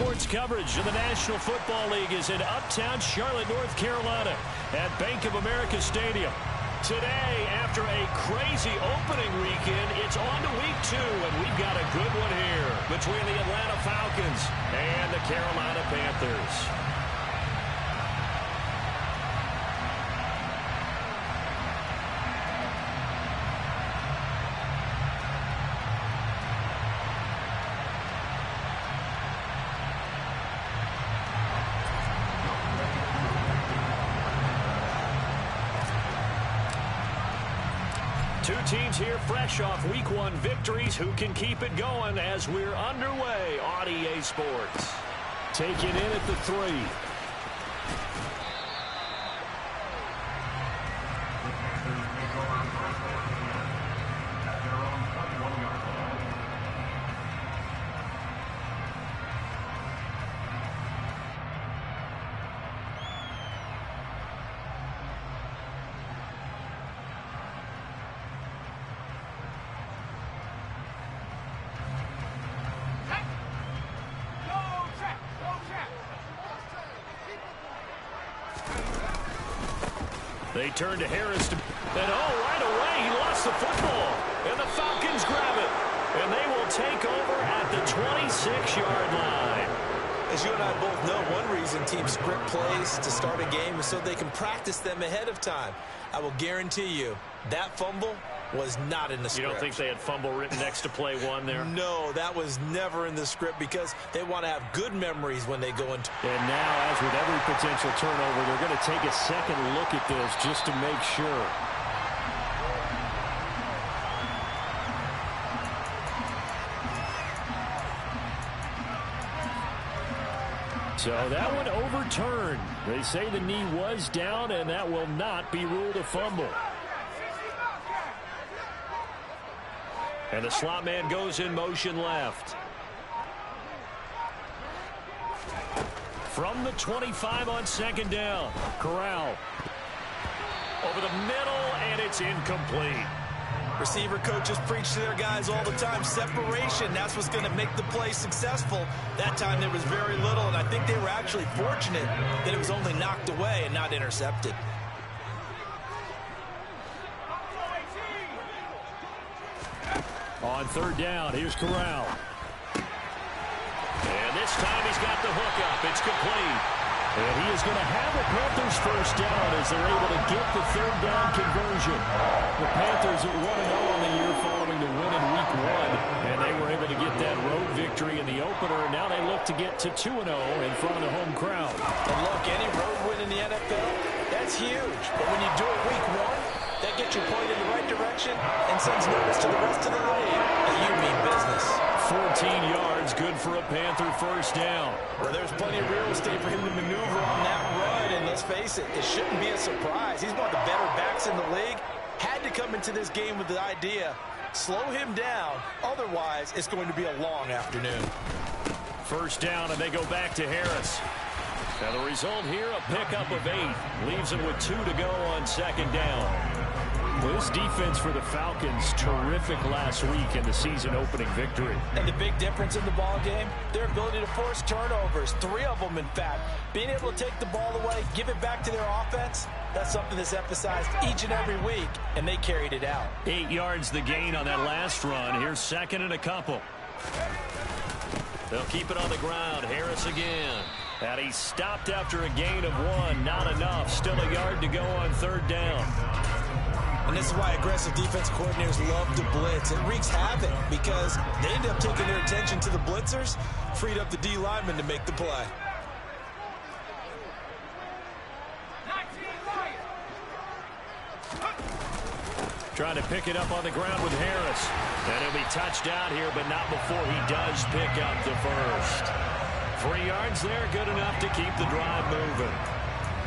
sports coverage of the National Football League is in uptown Charlotte, North Carolina at Bank of America Stadium. Today, after a crazy opening weekend, it's on to week 2, and we've got a good one here between the Atlanta Falcons and the Carolina Panthers. Two teams here fresh off Week 1 victories. Who can keep it going as we're underway on EA Sports? Taken in at the 3. They turn to Harris, and right away, he lost the football. And the Falcons grab it. And they will take over at the 26-yard line. As you and I both know, one reason teams script plays to start a game is so they can practice them ahead of time. I will guarantee you, that fumble was not in the script. You don't think they had fumble written next to play 1 there? No, that was never in the script because they want to have good memories when they go into. And now, as with every potential turnover, they're going to take a second look at this just to make sure. So that one overturned. They say the knee was down, and that will not be ruled a fumble. And the slot man goes in motion left. From the 25 on second down. Corral. Over the middle, and it's incomplete. Receiver coaches preach to their guys all the time. Separation, that's what's going to make the play successful. That time there was very little, and I think they were actually fortunate that it was only knocked away and not intercepted. On third down, here's Corral. And this time he's got the hook up. It's complete. And he is going to have the Panthers first down as they're able to get the third down conversion. The Panthers are 1-0 on the year following the win in Week 1. And they were able to get that road victory in the opener. And now they look to get to 2-0 in front of the home crowd. And look, any road win in the NFL, that's huge. But when you do it Week 1, that gets you pointed in the right direction and sends notice to the rest of the league that you mean business. 14 yards, good for a Panther first down. Well, there's plenty of real estate for him to maneuver on that run, and let's face it, it shouldn't be a surprise. He's one of the better backs in the league. Had to come into this game with the idea, slow him down, otherwise it's going to be a long afternoon. First down, and they go back to Harris. Now the result here, a pickup of 8. Leaves him with 2 to go on second down. Well, this defense for the Falcons, terrific last week in the season-opening victory. And the big difference in the ball game, their ability to force turnovers, 3 of them, in fact. Being able to take the ball away, give it back to their offense, that's something that's emphasized each and every week, and they carried it out. 8 yards the gain on that last run. Here's second and a couple. They'll keep it on the ground. Harris again. And he stopped after a gain of 1. Not enough. Still a yard to go on third down. And this is why aggressive defense coordinators love to blitz. It wreaks havoc because they end up taking their attention to the blitzers, freed up the D lineman to make the play. Trying to pick it up on the ground with Harris. And he'll be touched out here, but not before he does pick up the first. 3 yards there, good enough to keep the drive moving.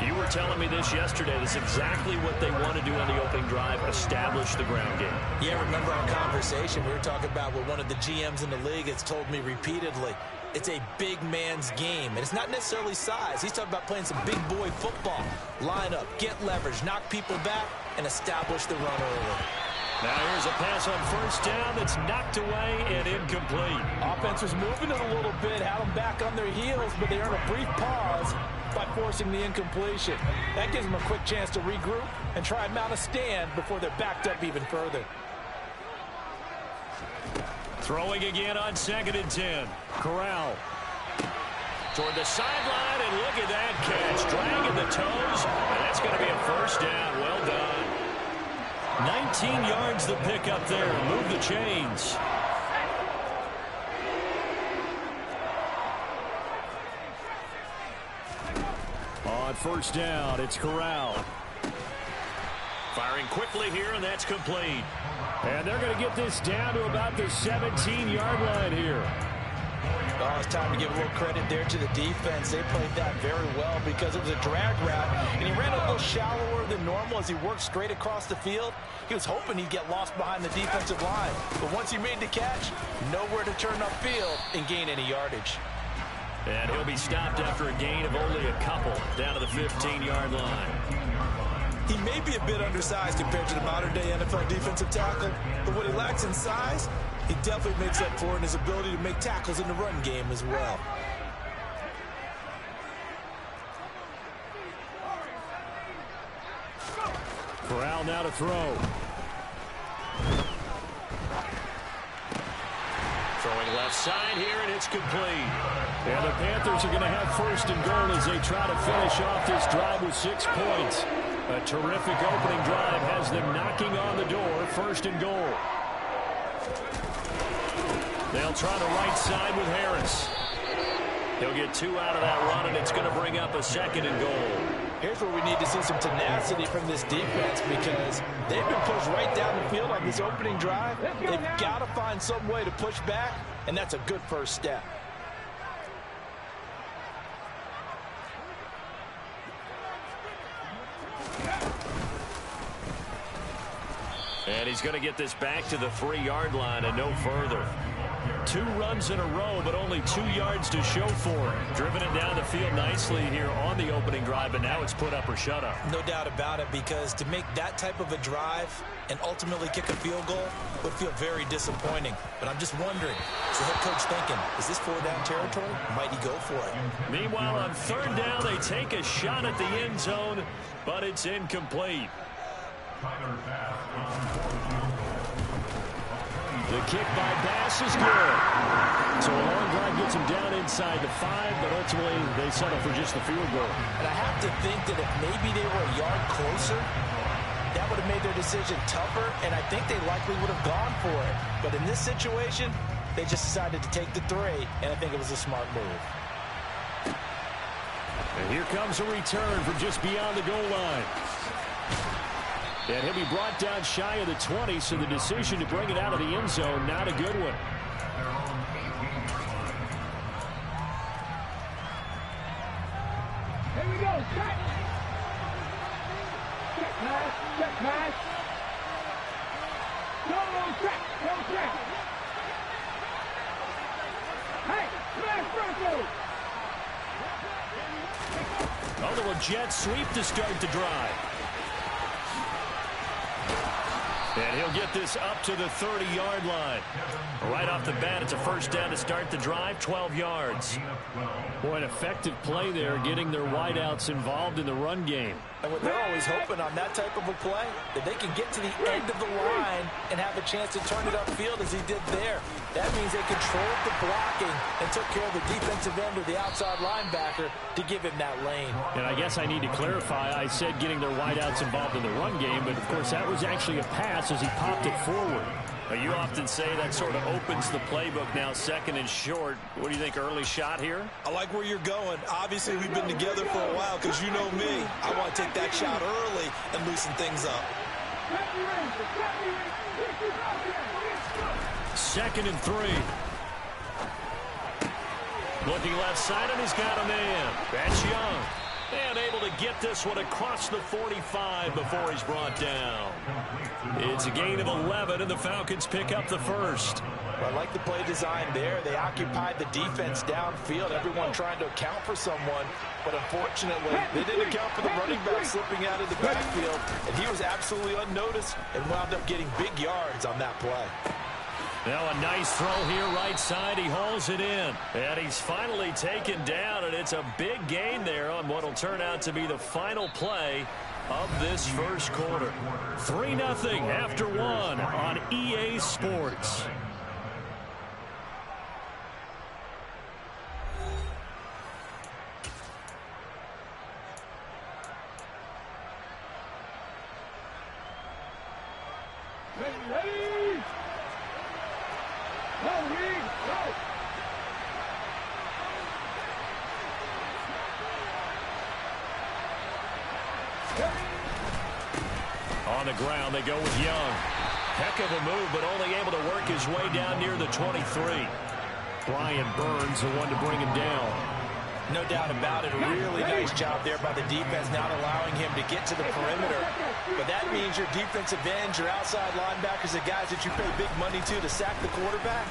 You were telling me this yesterday. That's exactly what they want to do on the opening drive, establish the ground game. Yeah, remember our conversation? We were talking about what one of the GMs in the league has told me repeatedly. It's a big man's game, and it's not necessarily size. He's talking about playing some big boy football. Line up, get leverage, knock people back, and establish the run early. Now here's a pass on first down that's knocked away and incomplete. Offense was moving it a little bit, had them back on their heels, but they earned a brief pause by forcing the incompletion. That gives them a quick chance to regroup and try and mount a stand before they're backed up even further. Throwing again on 2nd and 10. Corral. Toward the sideline, and look at that catch. Dragging the toes, and that's going to be a first down. Well done. 19 yards the pick up there. Move the chains. On first down, it's Corral. Firing quickly here, and that's complete. And they're going to get this down to about the 17-yard line here. Oh, it's time to give a little credit there to the defense. They played that very well because it was a drag route, and he ran a little shallower than normal as he worked straight across the field. He was hoping he'd get lost behind the defensive line, but once he made the catch, nowhere to turn upfield and gain any yardage. And he'll be stopped after a gain of only a couple, down to the 15-yard line. He may be a bit undersized compared to the modern-day NFL defensive tackle, but what he lacks in size, he definitely makes up for in his ability to make tackles in the run game as well. Corral now to throw. Throwing left side here, and it's complete. And the Panthers are going to have 1st and goal as they try to finish off this drive with 6 points. A terrific opening drive has them knocking on the door. 1st and goal. They'll try the right side with Harris. He'll get 2 out of that run, and it's going to bring up a 2nd and goal. Here's where we need to see some tenacity from this defense because they've been pushed right down the field on this opening drive. They've got to find some way to push back, and that's a good first step. And he's going to get this back to the 3-yard line and no further. 2 runs in a row, but only 2 yards to show for it. Driven it down the field nicely here on the opening drive, but now it's put up or shut up. No doubt about it, because to make that type of a drive and ultimately kick a field goal would feel very disappointing. But I'm just wondering, is the head coach thinking, is this 4-down territory? Might he go for it? Meanwhile, on 3rd down, they take a shot at the end zone, but it's incomplete. The kick by Bass is good. So a long drive gets him down inside the 5, but ultimately they settle for just the field goal. And I have to think that if maybe they were a yard closer, that would have made their decision tougher, and I think they likely would have gone for it. But in this situation, they just decided to take the 3, and I think it was a smart move. And here comes a return from just beyond the goal line. And he'll be brought down shy of the 20, so the decision to bring it out of the end zone, not a good one. Here we go. Check. Check pass. Check pass. No check. No check. Hey, smash Bronco. A little jet sweep to start the drive. And he'll get this up to the 30-yard line. Right off the bat, it's a first down to start the drive, 12 yards. Boy, an effective play there, getting their wideouts involved in the run game. And what they're always hoping on that type of a play, that they can get to the end of the line and have a chance to turn it upfield as he did there. That means they controlled the blocking and took care of the defensive end or the outside linebacker to give him that lane. And I guess I need to clarify, I said getting their wideouts involved in the run game, but of course that was actually a pass as he popped it forward. You often say that sort of opens the playbook now, 2nd and short. What do you think, early shot here? I like where you're going. Obviously, we've been together for a while because you know me. I want to take that shot early and loosen things up. 2nd and 3. Looking left side, and he's got a man. That's Young. And able to get this one across the 45 before he's brought down. It's a gain of 11, and the Falcons pick up the first. Well, I like the play design there. They occupied the defense downfield, everyone trying to account for someone. But unfortunately, they didn't account for the running back slipping out of the backfield, and he was absolutely unnoticed and wound up getting big yards on that play. Now a nice throw here right side. He hauls it in. And he's finally taken down, and it's a big gain there on what will turn out to be the final play of this first quarter. 3-0 after one on EA Sports. On the ground, they go with Young. Heck of a move, but only able to work his way down near the 23. Brian Burns, the one to bring him down. No doubt about it. A really nice job there by the defense, not allowing him to get to the perimeter. But that means your defensive ends, your outside linebackers, the guys that you pay big money to sack the quarterback,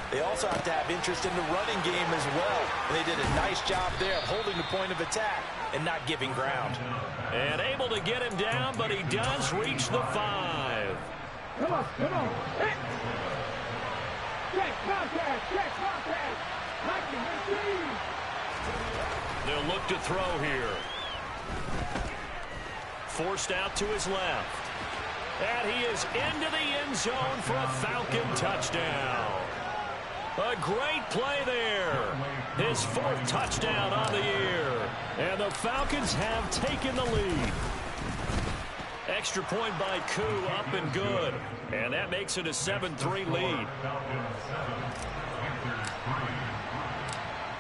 they also have to have interest in the running game as well. And they did a nice job there of holding the point of attack and not giving ground. And able to get him down, but he does reach the 5. Come on, come on. Hit. Check contact, check contact. Mike, receive. They'll look to throw here. Forced out to his left. And he is into the end zone for a Falcon touchdown. A great play there. His 4th touchdown on the year. And the Falcons have taken the lead. Extra point by Koo, up and good. And that makes it a 7-3 lead.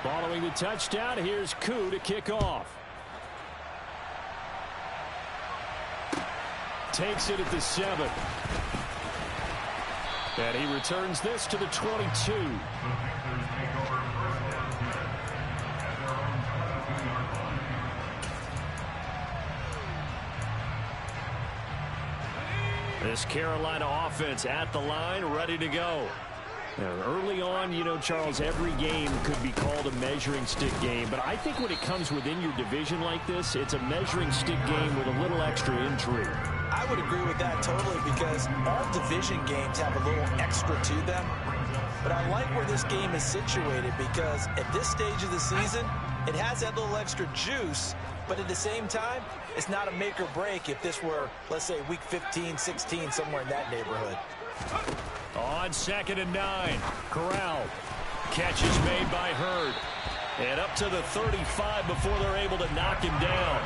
Following the touchdown, here's Koo to kick off. Takes it at the 7. And he returns this to the 22. This Carolina offense at the line, ready to go. Now, early on, you know, Charles, every game could be called a measuring stick game. But I think when it comes within your division like this, it's a measuring stick game with a little extra intrigue. I would agree with that totally, because all division games have a little extra to them. But I like where this game is situated, because at this stage of the season, it has that little extra juice. But at the same time, it's not a make or break if this were, let's say, week 15, 16, somewhere in that neighborhood. On 2nd and 9, Corral. Catch is made by Hurd. And up to the 35 before they're able to knock him down.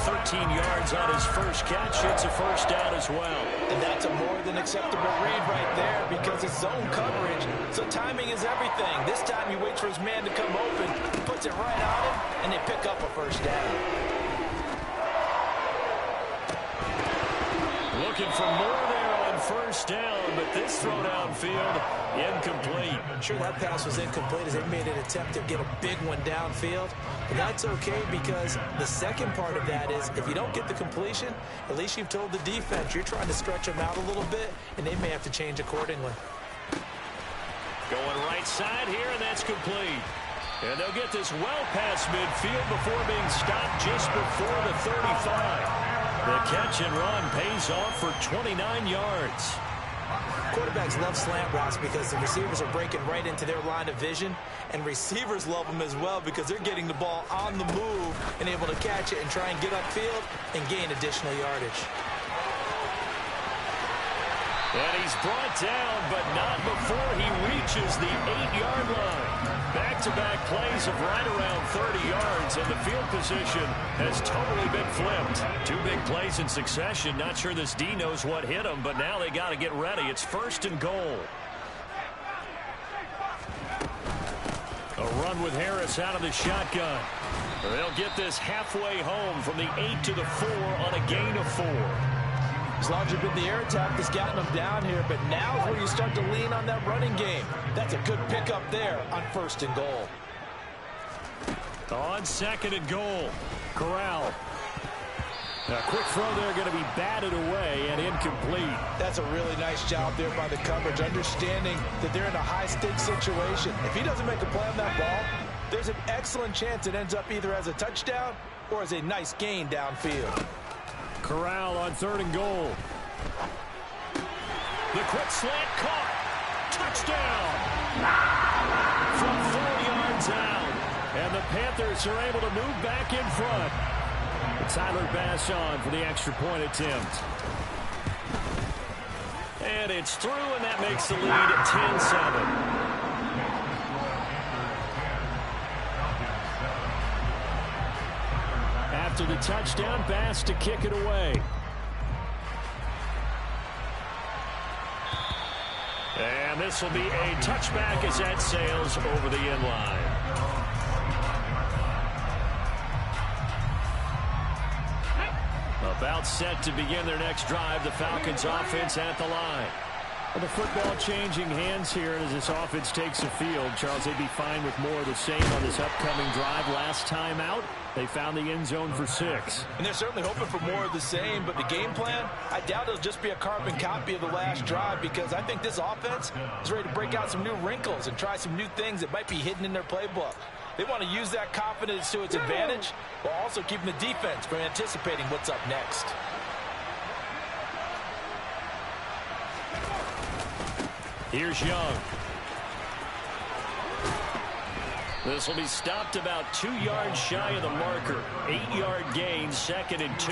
13 yards on his first catch. It's a first down as well. And that's a more than acceptable read right there, because it's zone coverage. So timing is everything. This time he waits for his man to come open, puts it right on him, and they pick up a first down. Looking for more there on first down, but this throw downfield, incomplete. Sure, that pass was incomplete as they made an attempt to get a big one downfield. But that's okay, because the second part of that is if you don't get the completion, at least you've told the defense you're trying to stretch them out a little bit, and they may have to change accordingly. Going right side here, and that's complete. And they'll get this well past midfield before being stopped just before the 35. The catch and run pays off for 29 yards. Quarterbacks love slant routes because the receivers are breaking right into their line of vision, and receivers love them as well because they're getting the ball on the move and able to catch it and try and get upfield and gain additional yardage. And he's brought down, but not before he reaches the 8-yard line. Back-to-back plays of right around 30 yards, and the field position has totally been flipped. 2 big plays in succession. Not sure this D knows what hit him, but now they got to get ready. It's 1st and goal. A run with Harris out of the shotgun. They'll get this halfway home from the 8 to the 4 on a gain of 4. As long as you've been the air attack that's gotten them down here, but now is where you start to lean on that running game. That's a good pickup there on 1st and goal. On 2nd and goal, Corral. A quick throw there going to be batted away, and incomplete. That's a really nice job there by the coverage, understanding that they're in a high-stakes situation. If he doesn't make a play on that ball, there's an excellent chance it ends up either as a touchdown or as a nice gain downfield. Corral on 3rd and goal. The quick slant caught. Touchdown. From 4 yards out. And the Panthers are able to move back in front. Tyler Bass on for the extra point attempt. And it's through, and that makes the lead at 10-7. After the touchdown, Bass to kick it away. And this will be a touchback as that sails over the end line. About set to begin their next drive, the Falcons offense at the line. Well, the football changing hands here as this offense takes the field. Charles, they'd be fine with more of the same on this upcoming drive. Last time out, they found the end zone for 6. And they're certainly hoping for more of the same, but the game plan, I doubt it'll just be a carbon copy of the last drive, because I think this offense is ready to break out some new wrinkles and try some new things that might be hidden in their playbook. They want to use that confidence to its advantage, while also keeping the defense from anticipating what's up next. Here's Young. This will be stopped about 2 yards shy of the marker. 8-yard gain, 2nd and 2.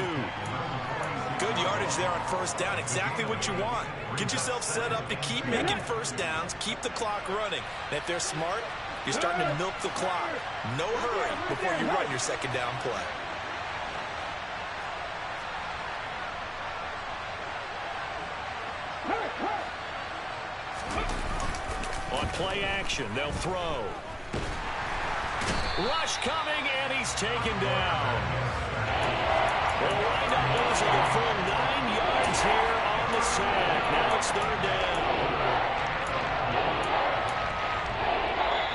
Good yardage there on 1st down. Exactly what you want. Get yourself set up to keep making 1st downs, keep the clock running. And if they're smart, you're starting to milk the clock. No hurry before you run your 2nd down play. On play action, they'll throw. Rush coming, and he's taken down. They'll wind up losing a full 9 yards here on the sack. Now it's 3rd down.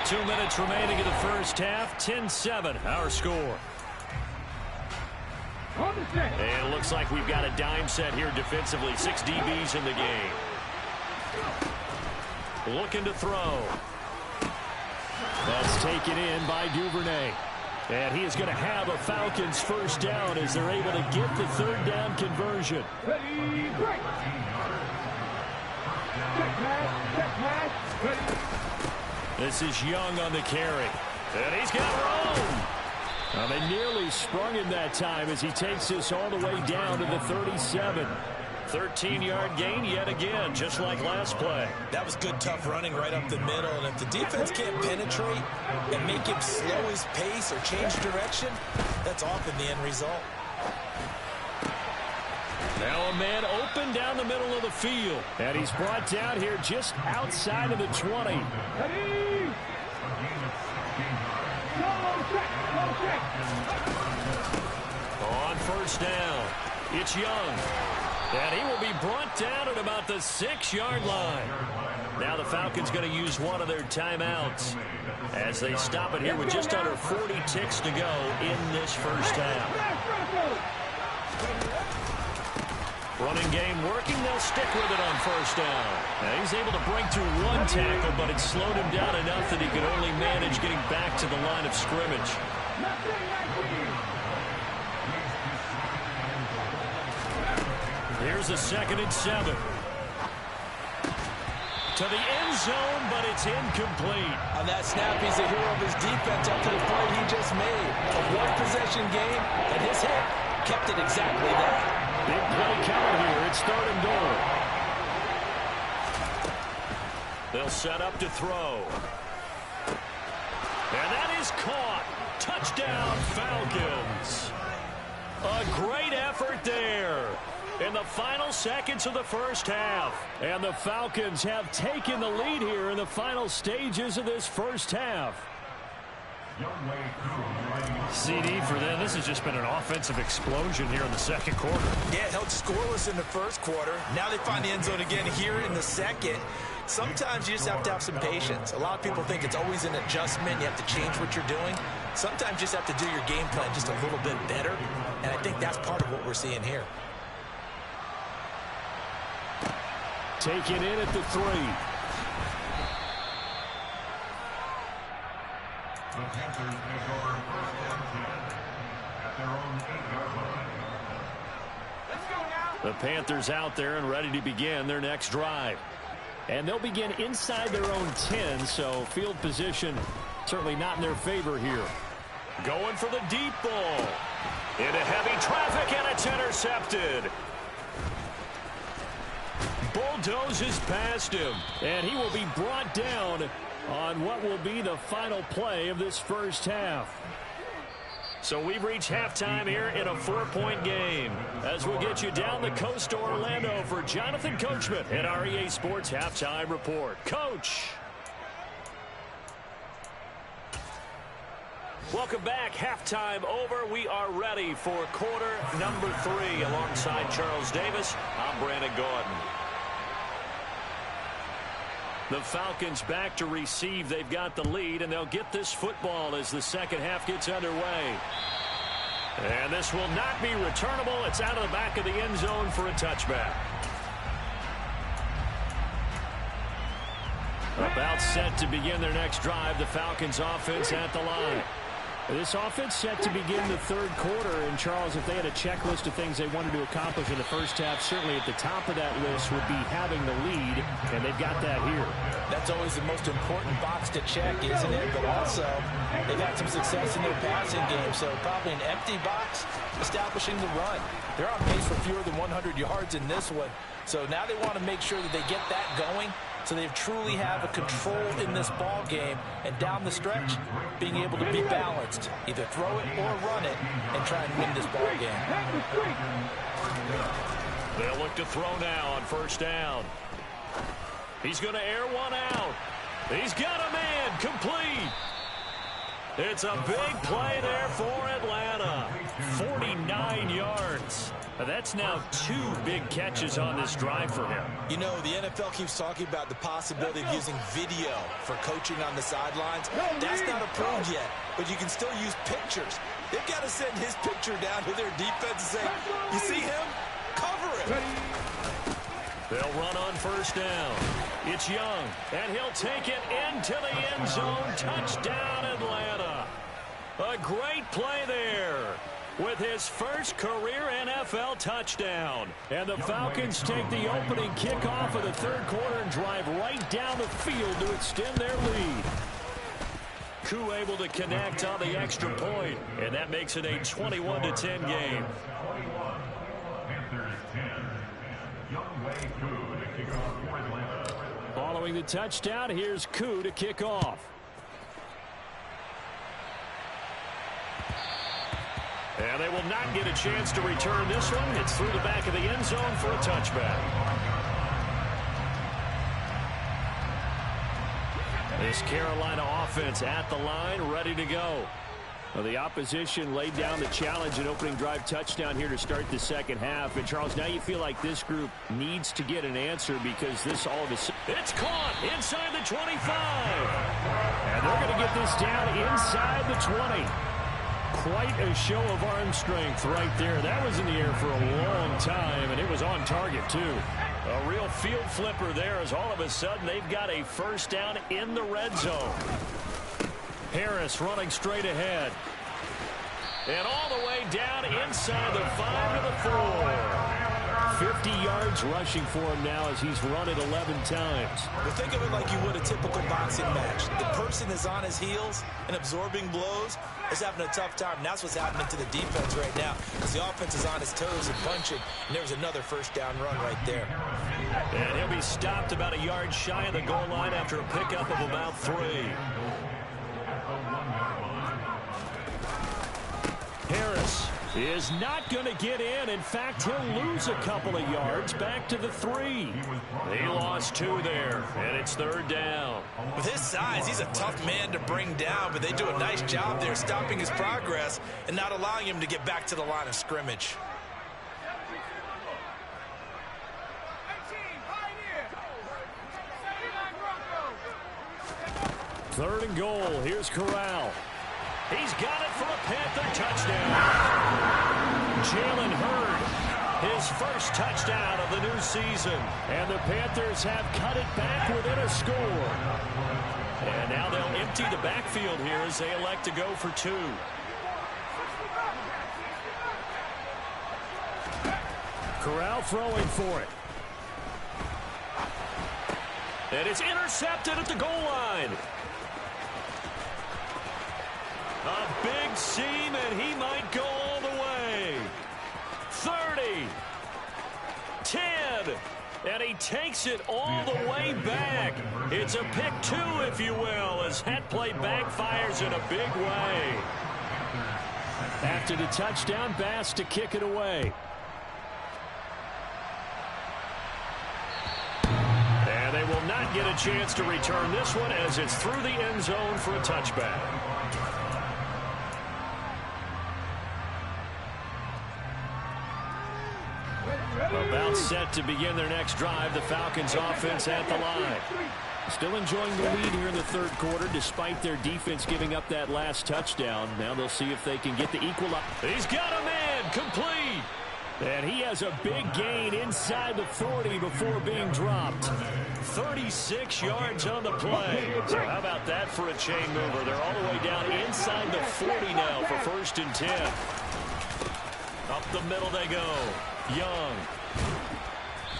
2 minutes remaining in the first half. 10-7, our score. And it looks like we've got a dime set here defensively. 6 DBs in the game. Looking to throw. That's taken in by Duvernay. And he is going to have a Falcons 1st down as they're able to get the 3rd down conversion. This is Young on the carry. And he's got room. Now they nearly sprung him that time as he takes this all the way down to the 37. 13-yard gain yet again, just like last play. That was good, tough running right up the middle. And if the defense can't penetrate and make him slow his pace or change direction, that's often the end result. Now a man open down the middle of the field. And he's brought down here just outside of the 20. On 1st down, it's Young. And he will be brought down at about the 6-yard line. Now the Falcons going to use one of their timeouts as they stop it here with just under 40 ticks to go in this first half. Running game working. They'll stick with it on 1st down. Now he's able to break through 1 tackle, but it slowed him down enough that he could only manage getting back to the line of scrimmage. Here's a 2nd and 7. To the end zone, but it's incomplete. On that snap, he's a hero of his defense after the play he just made. A 1-possession game, and his hit kept it exactly that. Big play coming here. It's 3rd and goal. They'll set up to throw. And that is caught. Touchdown, Falcons. A great effort there in the final seconds of the first half. And the Falcons have taken the lead here in the final stages of this first half. CD for them. This has just been an offensive explosion here in the 2nd quarter. Yeah, held scoreless in the 1st quarter. Now they find the end zone again here in the 2nd. Sometimes you just have to have some patience. A lot of people think it's always an adjustment. You have to change what you're doing. Sometimes you just have to do your game plan just a little bit better. And I think that's part of what we're seeing here. taken in at the 3. The Panthers take over first and 10 at their own 8-yard line. Let's go now. The Panthers out there and ready to begin their next drive. And they'll begin inside their own 10, so field position certainly not in their favor here. Going for the deep ball. Into heavy traffic, and it's intercepted. Bulldozes past him, and he will be brought down on what will be the final play of this first half. So we've reached halftime here in a 4-point game. As we'll get you down the coast to Orlando for Jonathan Coachman at our EA Sports Halftime Report. Coach. Welcome back. Halftime over. We are ready for quarter number 3. Alongside Charles Davis, I'm Brandon Gordon. The Falcons back to receive. They've got the lead, and they'll get this football as the second half gets underway. And this will not be returnable. It's out of the back of the end zone for a touchback. About set to begin their next drive. The Falcons offense at the line. This offense set to begin the third quarter. And, Charles, if they had a checklist of things they wanted to accomplish in the first half, certainly at the top of that list would be having the lead, and they've got that here. That's always the most important box to check, isn't it? But also, they've had some success in their passing game, so probably an empty box establishing the run. They're on pace for fewer than 100 yards in this one, so now they want to make sure that they get that going, so they truly have a control in this ball game, and down the stretch, being able to be balanced, either throw it or run it, and try and win this ball game. They'll look to throw now on first down. He's going to air one out. He's got a man complete. It's a big play there for Atlanta. 49 yards. That's now 2 big catches on this drive for him. You know, the NFL keeps talking about the possibility of using video for coaching on the sidelines. That's not approved yet, but you can still use pictures. They've got to send his picture down to their defense and say, you see him? Cover him. They'll run on first down. It's Young, and he'll take it into the end zone. Touchdown, Atlanta. A great play there with his first career NFL touchdown. And the Falcons take the opening kickoff of the third quarter and drive right down the field to extend their lead. Koo able to connect on the extra point, and that makes it a 21-10 game. Following the touchdown, here's Koo to kick off. And they will not get a chance to return this one. It's through the back of the end zone for a touchback. This Carolina offense at the line, ready to go. Well, the opposition laid down the challenge and opening drive touchdown here to start the second half. And, Charles, now you feel like this group needs to get an answer because this all of a sudden... It's caught inside the 25. And they're going to get this down inside the 20. Quite a show of arm strength right there. That was in the air for a long time, and it was on target, too. A real field flipper there as all of a sudden they've got a first down in the red zone. Harris running straight ahead. And all the way down inside the 5 to the 4. 50 yards rushing for him now as he's run it 11 times. Well, think of it like you would a typical boxing match. The person is on his heels and absorbing blows is having a tough time. And that's what's happening to the defense right now because the offense is on his toes and punching. And there's another first down run right there. And he'll be stopped about a yard shy of the goal line after a pickup of about 3. Harris is not going to get in. In fact, he'll lose a couple of yards back to the 3. He lost 2 there, and it's third down. With his size, he's a tough man to bring down, but they do a nice job there stopping his progress and not allowing him to get back to the line of scrimmage. Third and goal. Here's Corral. He's got it for a Panther touchdown. Jalen Hurd His first touchdown of the new season. And the Panthers have cut it back within a score. And now they'll empty the backfield here as they elect to go for 2. Corral throwing for it. And it's intercepted at the goal line. A big seam, and he might go all the way. 30. 10. And he takes it all the way back. It's a pick 2, if you will, as that play backfires in a big way. After the touchdown, Bass to kick it away. And they will not get a chance to return this one as it's through the end zone for a touchback. About set to begin their next drive, the Falcons offense at the line. Still enjoying the lead here in the third quarter despite their defense giving up that last touchdown. Now they'll see if they can get the equalizer. He's got a man, complete. And he has a big gain inside the 40 before being dropped. 36 yards on the play. So how about that for a chain mover? They're all the way down inside the 40 now for 1st and 10. Up the middle they go. Young.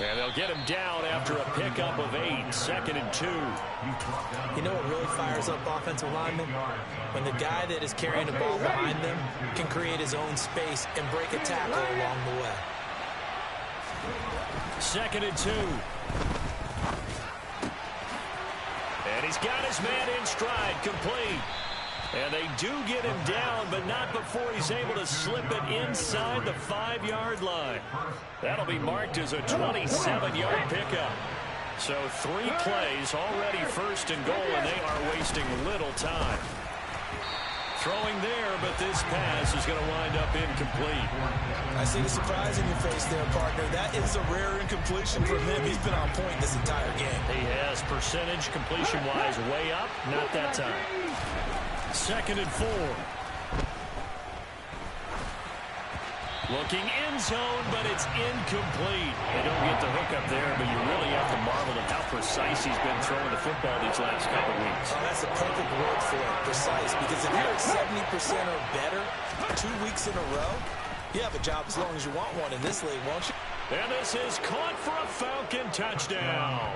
And they'll get him down after a pickup of 8. 2nd and 2. You know what really fires up offensive linemen? When the guy that is carrying the ball behind them can create his own space and break a tackle along the way. 2nd and 2. And he's got his man in stride, complete. And they do get him down, but not before he's able to slip it inside the 5-yard line. That'll be marked as a 27-yard pickup. So 3 plays, already 1st and goal, and they are wasting little time. Throwing there, but this pass is going to wind up incomplete. I see the surprise in your face there, partner. That is a rare incompletion from him. He's been on point this entire game. He has percentage completion-wise way up, not that time. 2nd and 4. Looking end zone, but it's incomplete. They don't get the hook up there, but you really have to marvel at how precise he's been throwing the football these last couple weeks. Oh, that's a perfect word for it, precise, because if you're at 70% or better 2 weeks in a row, you have a job as long as you want one in this league, won't you? And this is caught for a Falcon touchdown.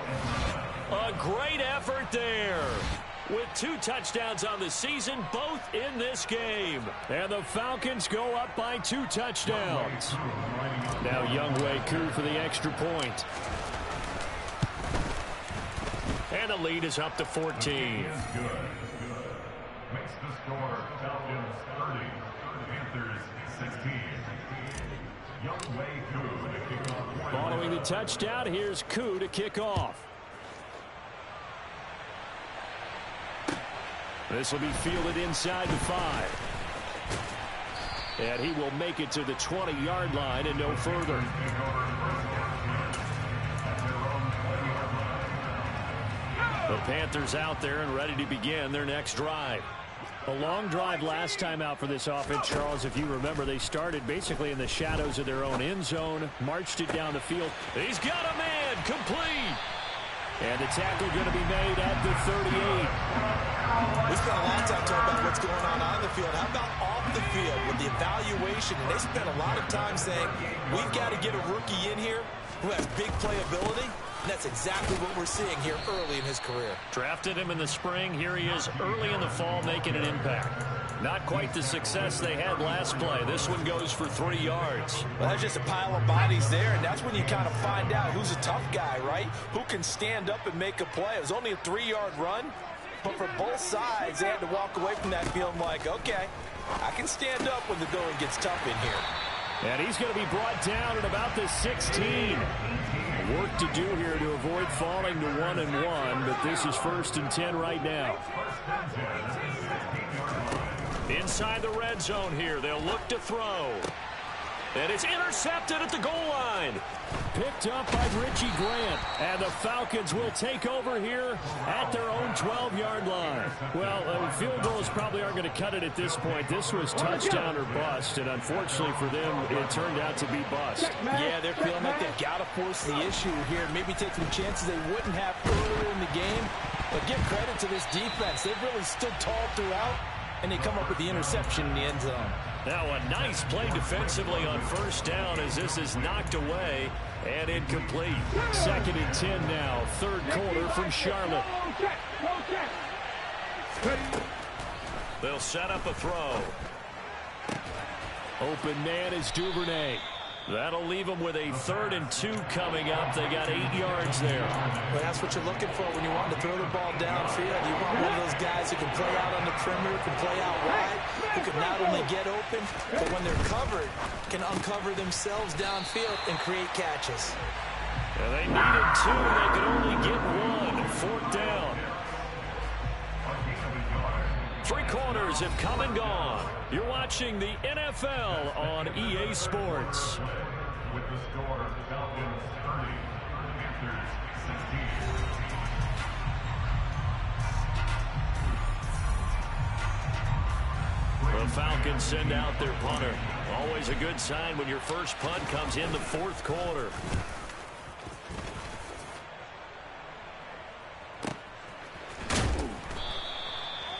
A great effort there. With 2 touchdowns on the season, both in this game. And the Falcons go up by 2 touchdowns. Now Younghoe Koo for the extra point. And the lead is up to 14. Makes the score Falcons 30, Panthers 16. Younghoe Koo to kick off. Following the touchdown, here's Koo to kick off. This will be fielded inside the 5. And he will make it to the 20-yard line and no further. The Panthers out there and ready to begin their next drive. A long drive last time out for this offense, Charles. If you remember, they started basically in the shadows of their own end zone, marched it down the field. He's got a man, complete. And the tackle going to be made at the 38. We spent a long time talking about what's going on the field. How about off the field with the evaluation? And they spent a lot of time saying, we've got to get a rookie in here who has big playability. And that's exactly what we're seeing here early in his career. Drafted him in the spring. Here he is early in the fall making an impact. Not quite the success they had last play. This one goes for 3 yards. Well, there's just a pile of bodies there, and that's when you kind of find out who's a tough guy, right? Who can stand up and make a play. It was only a 3-yard run, but for both sides, they had to walk away from that feeling like, okay, I can stand up when the going gets tough in here. And he's going to be brought down at about the 16. Work to do here to avoid falling to 1-1, but this is 1st and 10 right now. Inside the red zone here, they'll look to throw. And it's intercepted at the goal line. Picked up by Richie Grant. And the Falcons will take over here at their own 12-yard line. Well, field goals probably aren't going to cut it at this point. This was touchdown or bust, and unfortunately for them, it turned out to be bust. Yeah, they're feeling like they've got to force the issue here. Maybe take some chances they wouldn't have earlier in the game. But give credit to this defense. They've really stood tall throughout, and they come up with the interception in the end zone. Now a nice play defensively on first down as this is knocked away and incomplete. 2nd and 10 now, 3rd quarter from Charlotte. They'll set up a throw. Open man is Duvernay. That'll leave them with a 3rd and 2 coming up. They got 8 yards there. Well, that's what you're looking for when you want to throw the ball downfield. You want one of those guys who can play out on the perimeter, can play out wide, who can not only get open, but when they're covered, can uncover themselves downfield and create catches. Well, they needed 2. They could only get 1. 4th down. 3 quarters have come and gone. You're watching the NFL on EA Sports. With the score, Falcons 30, Panthers 16. The Falcons send out their punter. Always a good sign when your first punt comes in the 4th quarter.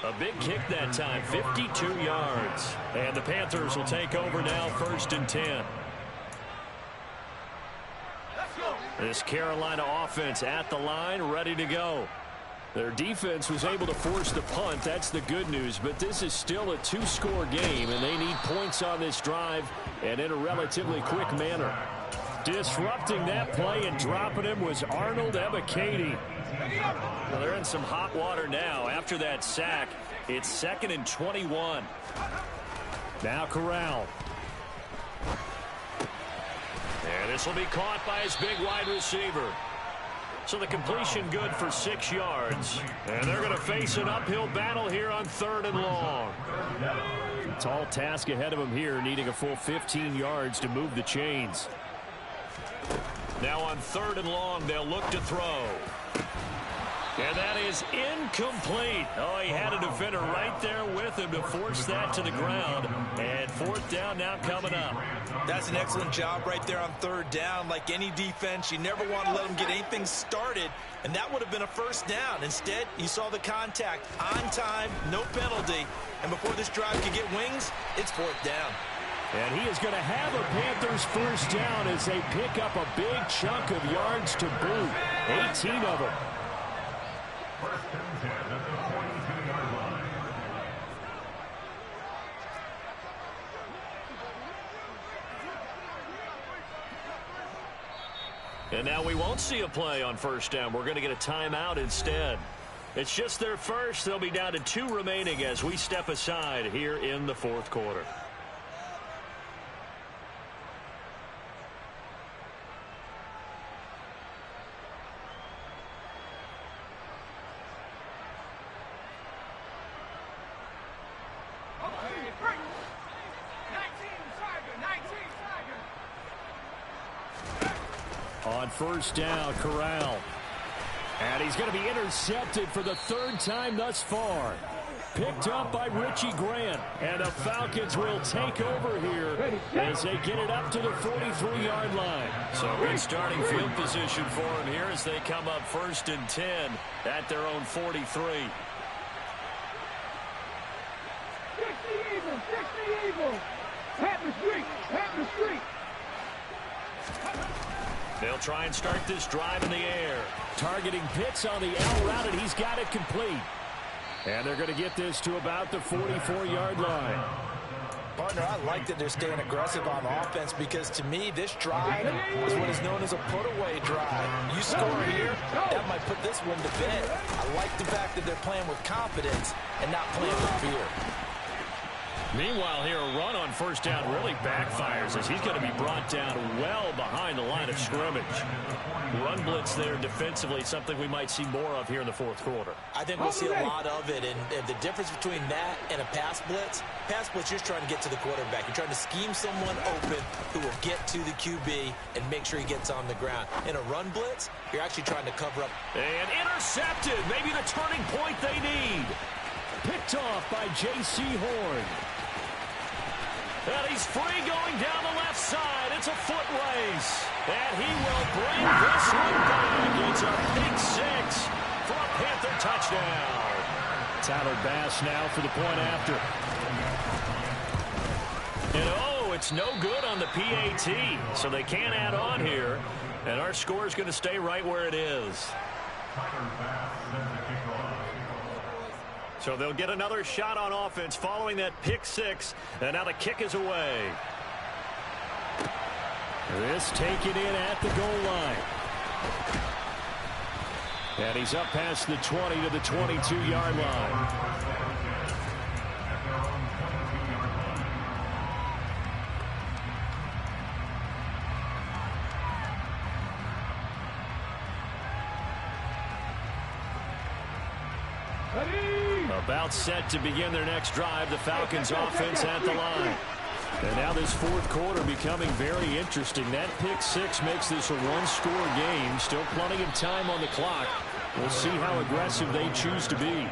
A big kick that time, 52 yards. And the Panthers will take over now, 1st and 10. This Carolina offense at the line, ready to go. Their defense was able to force the punt. That's the good news. But this is still a 2-score game, and they need points on this drive and in a relatively quick manner. Disrupting that play and dropping him was Arnold Ebiketie. Well, they're in some hot water now. After that sack, it's 2nd and 21. Now Corral. And this will be caught by his big wide receiver. So the completion good for 6 yards. And they're going to face an uphill battle here on 3rd and long. Tall task ahead of him here, needing a full 15 yards to move the chains. Now on 3rd and long, they'll look to throw. And that is incomplete. Oh, he had a defender right there with him to force that to the ground. And 4th down now coming up. That's an excellent job right there on 3rd down. Like any defense, you never want to let them get anything started. And that would have been a 1st down. Instead, you saw the contact on time, no penalty. And before this drive could get wings, it's 4th down. And he is going to have a Panthers 1st down as they pick up a big chunk of yards to boot. 18 of them. 1st and 10 at the 42-yard line. And now we won't see a play on 1st down. We're going to get a timeout instead. It's just their first. They'll be down to 2 remaining as we step aside here in the 4th quarter. On 1st down, Corral. And he's going to be intercepted for the 3rd time thus far. Picked up by Richie Grant. And the Falcons will take over here as they get it up to the 43-yard line. So good starting field position for them here as they come up 1st and 10 at their own 43. 60 Eagles. Pat the street. Pat the street. They'll try and start this drive in the air. Targeting Pitts on the L route, and he's got it complete. And they're going to get this to about the 44-yard line. Partner, I like that they're staying aggressive on offense because, to me, this drive is what is known as a put-away drive. You score here, that might put this one to bed. I like the fact that they're playing with confidence and not playing with fear. Meanwhile, here a run on first down really backfires as he's going to be brought down well behind the line of scrimmage. Run blitz there defensively, something we might see more of here in the fourth quarter. I think we'll see a lot of it, and the difference between that and a pass blitz, you're just trying to get to the quarterback. You're trying to scheme someone open who will get to the QB and make sure he gets on the ground. In a run blitz, you're actually trying to cover up. And intercepted, maybe the turning point they need. Picked off by J.C. Horn. And he's free going down the left side. It's a foot race. And he will bring this one back. It's a big 6 for a Panther touchdown. Tyler Bass now for the point after. And oh, it's no good on the PAT. So they can't add on here. And our score is going to stay right where it is. So they'll get another shot on offense following that pick 6. And now the kick is away. This taken in at the goal line. And he's up past the 20 to the 22-yard line. About set to begin their next drive. The Falcons offense at the line. And now this fourth quarter becoming very interesting. That pick 6 makes this a one-score game. Still plenty of time on the clock. We'll see how aggressive they choose to be.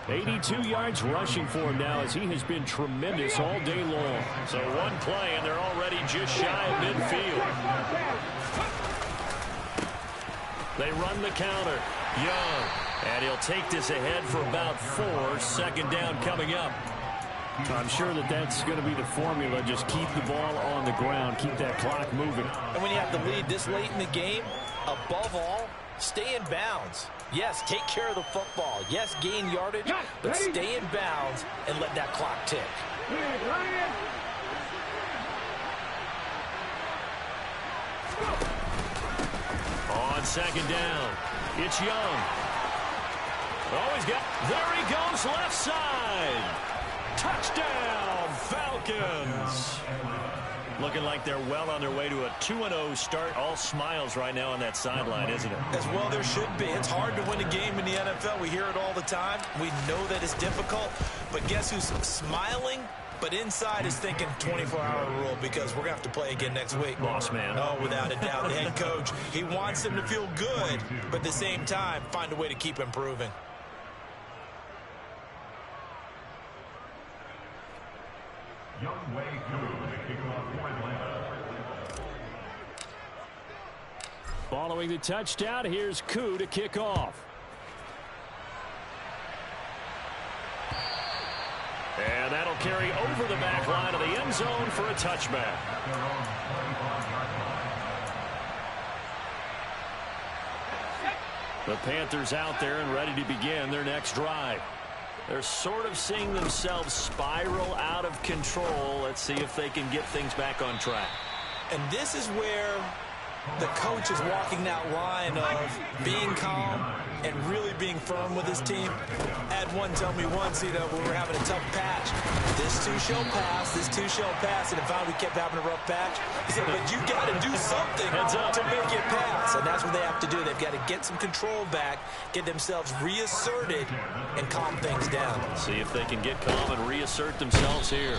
82 yards rushing for him now as he has been tremendous all day long. So one play and they're already just shy of midfield. They run the counter. Young. And he'll take this ahead for about 4. Second down coming up. I'm sure that's going to be the formula. Just keep the ball on the ground. Keep that clock moving. And when you have the lead this late in the game, above all, stay in bounds. Yes, take care of the football. Yes, gain yardage, but stay in bounds and let that clock tick. On second down, it's Young. Oh, he's got, there he goes, left side. Touchdown, Falcons. Looking like they're well on their way to a 2-0 start. All smiles right now on that sideline, isn't it? As well there should be. It's hard to win a game in the NFL. We hear it all the time. We know that it's difficult. But guess who's smiling? But inside is thinking 24-hour rule because we're going to have to play again next week. Boss man. Oh, without a doubt. The head coach, he wants them to feel good, but at the same time, find a way to keep improving. Young Wei Koo to kick off for Atlanta. Following the touchdown, here's Koo to kick off. And that'll carry over the back line of the end zone for a touchback. The Panthers out there and ready to begin their next drive. They're sort of seeing themselves spiral out of control. Let's see if they can get things back on track. And this is where the coach is walking that line of being calm and really being firm with his team. Had one tell me once, when we were having a tough patch, this too shall pass, this too shall pass, and if we kept having a rough patch, he said, but you got to do something to make it pass, and that's what they have to do. They've got to get some control back, get themselves reasserted, and calm things down. See if they can get calm and reassert themselves here.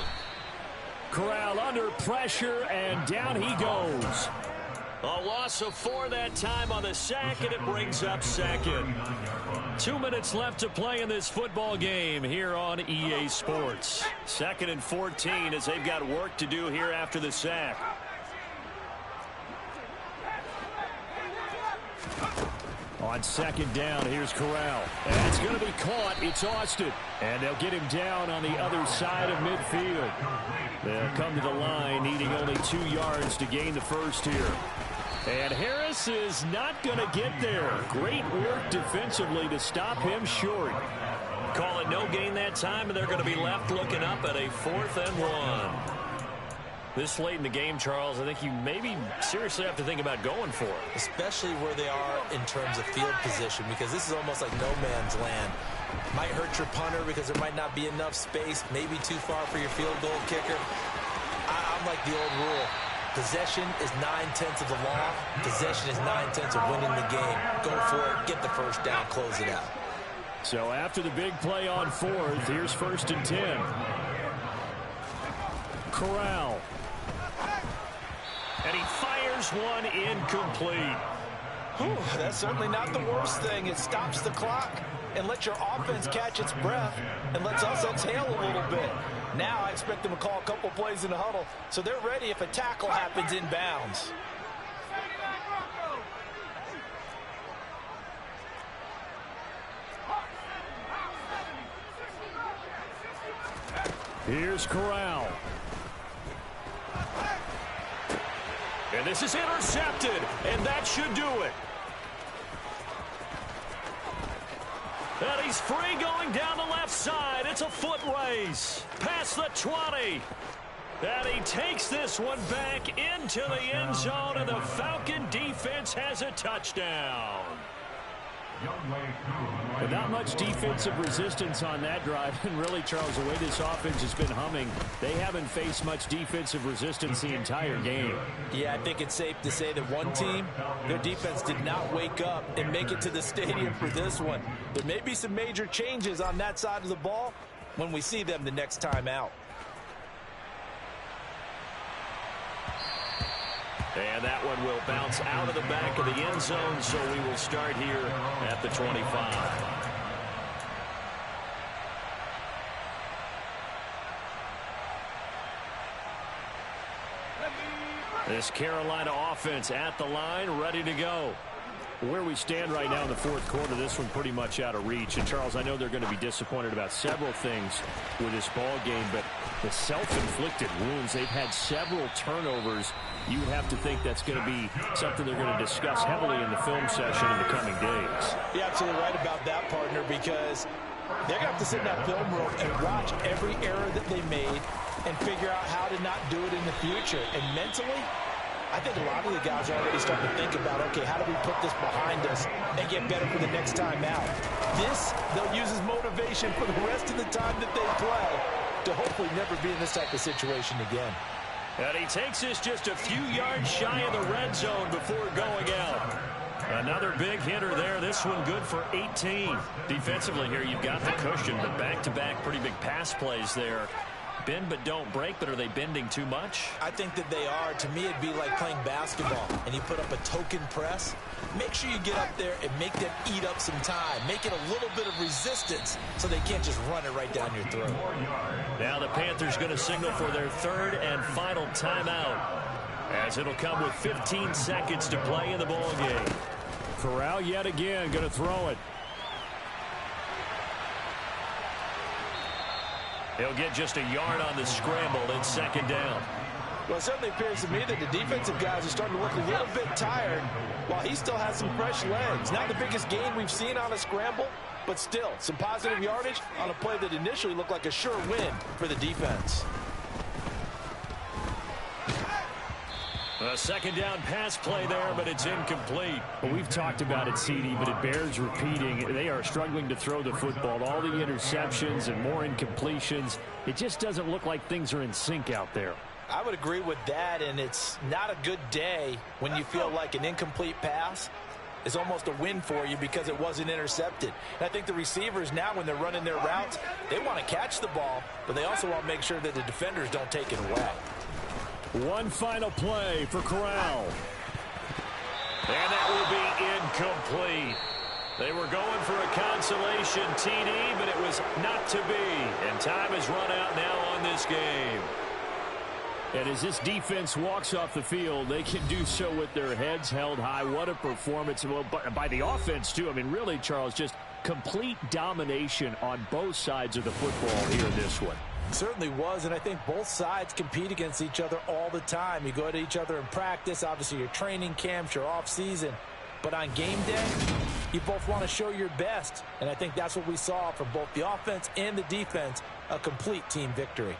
Corral under pressure, and down he goes. A loss of 4 that time on the sack, and it brings up second. 2 minutes left to play in this football game here on EA Sports. 2nd and 14 as they've got work to do here after the sack. On second down, here's Corral. And it's going to be caught. It's Austin. And they'll get him down on the other side of midfield. They'll come to the line, needing only 2 yards to gain the first here. And Harris is not going to get there. Great work defensively to stop him short. Call it no gain that time, and they're going to be left looking up at a 4th and 1. This late in the game, Charles, I think you maybe seriously have to think about going for it. Especially where they are in terms of field position, because this is almost like no man's land. Might hurt your punter because there might not be enough space, maybe too far for your field goal kicker. I'm like the old rule. Possession is 9/10 of the law. Possession is 9/10 of winning the game. Go for it. Get the first down. Close it out. So after the big play on fourth, here's 1st and 10. Corral. And he fires one incomplete. Whew, that's certainly not the worst thing. It stops the clock and lets your offense catch its breath and lets us exhale a little bit. Now I expect them to call a couple plays in the huddle so they're ready if a tackle happens inbounds. Here's Corral. And this is intercepted, and that should do it. And he's free going down the left side. It's a foot race. Past the 20. And he takes this one back into the end zone, and the Falcon defense has a touchdown. But not much defensive resistance on that drive. And really, Charles, the way this offense has been humming, they haven't faced much defensive resistance the entire game. Yeah, I think it's safe to say that one team, their defense did not wake up and make it to the stadium for this one. There may be some major changes on that side of the ball when we see them the next time out. And that one will bounce out of the back of the end zone, so we will start here at the 25. This Carolina offense at the line, ready to go. Where we stand right now in the fourth quarter, this one pretty much out of reach. And, Charles, I know they're going to be disappointed about several things with this ball game, but the self-inflicted wounds, they've had several turnovers. You would have to think that's going to be something they're going to discuss heavily in the film session in the coming days. You're absolutely right about that, partner, because they're going to have to sit in that film room and watch every error that they made and figure out how to not do it in the future. And mentally, I think a lot of the guys are already starting to think about, okay, how do we put this behind us and get better for the next time out? This, they'll use as motivation for the rest of the time that they play to hopefully never be in this type of situation again. And he takes us just a few yards shy of the red zone before going out. Another big hitter there. This one good for 18. Defensively here, you've got the cushion, but back-to-back pretty big pass plays there. Bend but don't break, but are they bending too much? I think that they are. To me, it'd be like playing basketball, and you put up a token press. Make sure you get up there and make them eat up some time. Make it a little bit of resistance so they can't just run it right down your throat. Now the Panthers going to signal for their third and final timeout, as it'll come with 15 seconds to play in the ball game. Corral yet again going to throw it. He'll get just a yard on the scramble. It's second down. Well, it certainly appears to me that the defensive guys are starting to look a little bit tired while he still has some fresh legs. Not the biggest gain we've seen on a scramble, but still some positive yardage on a play that initially looked like a sure win for the defense. A second down pass play there, but it's incomplete. Well, we've talked about it, CD, but it bears repeating. They are struggling to throw the football. All the interceptions and more incompletions. It just doesn't look like things are in sync out there. I would agree with that, and it's not a good day when you feel like an incomplete pass is almost a win for you because it wasn't intercepted. And I think the receivers now, when they're running their routes, they want to catch the ball, but they also want to make sure that the defenders don't take it away. One final play for Corral. And that will be incomplete. They were going for a consolation TD, but it was not to be. And time has run out now on this game. And as this defense walks off the field, they can do so with their heads held high. What a performance. Well, by the offense, too. I mean, really, Charles, just complete domination on both sides of the football here in this one. Certainly was, and I think both sides compete against each other all the time. You go to each other in practice, obviously your training camps, your off-season. But on game day, you both want to show your best. And I think that's what we saw from both the offense and the defense, a complete team victory.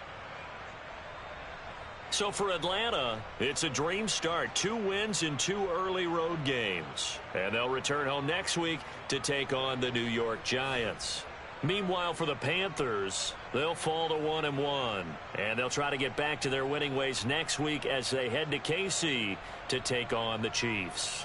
So for Atlanta, it's a dream start. 2 wins in 2 early road games. And they'll return home next week to take on the New York Giants. Meanwhile, for the Panthers, they'll fall to 1-1. And they'll try to get back to their winning ways next week as they head to KC to take on the Chiefs.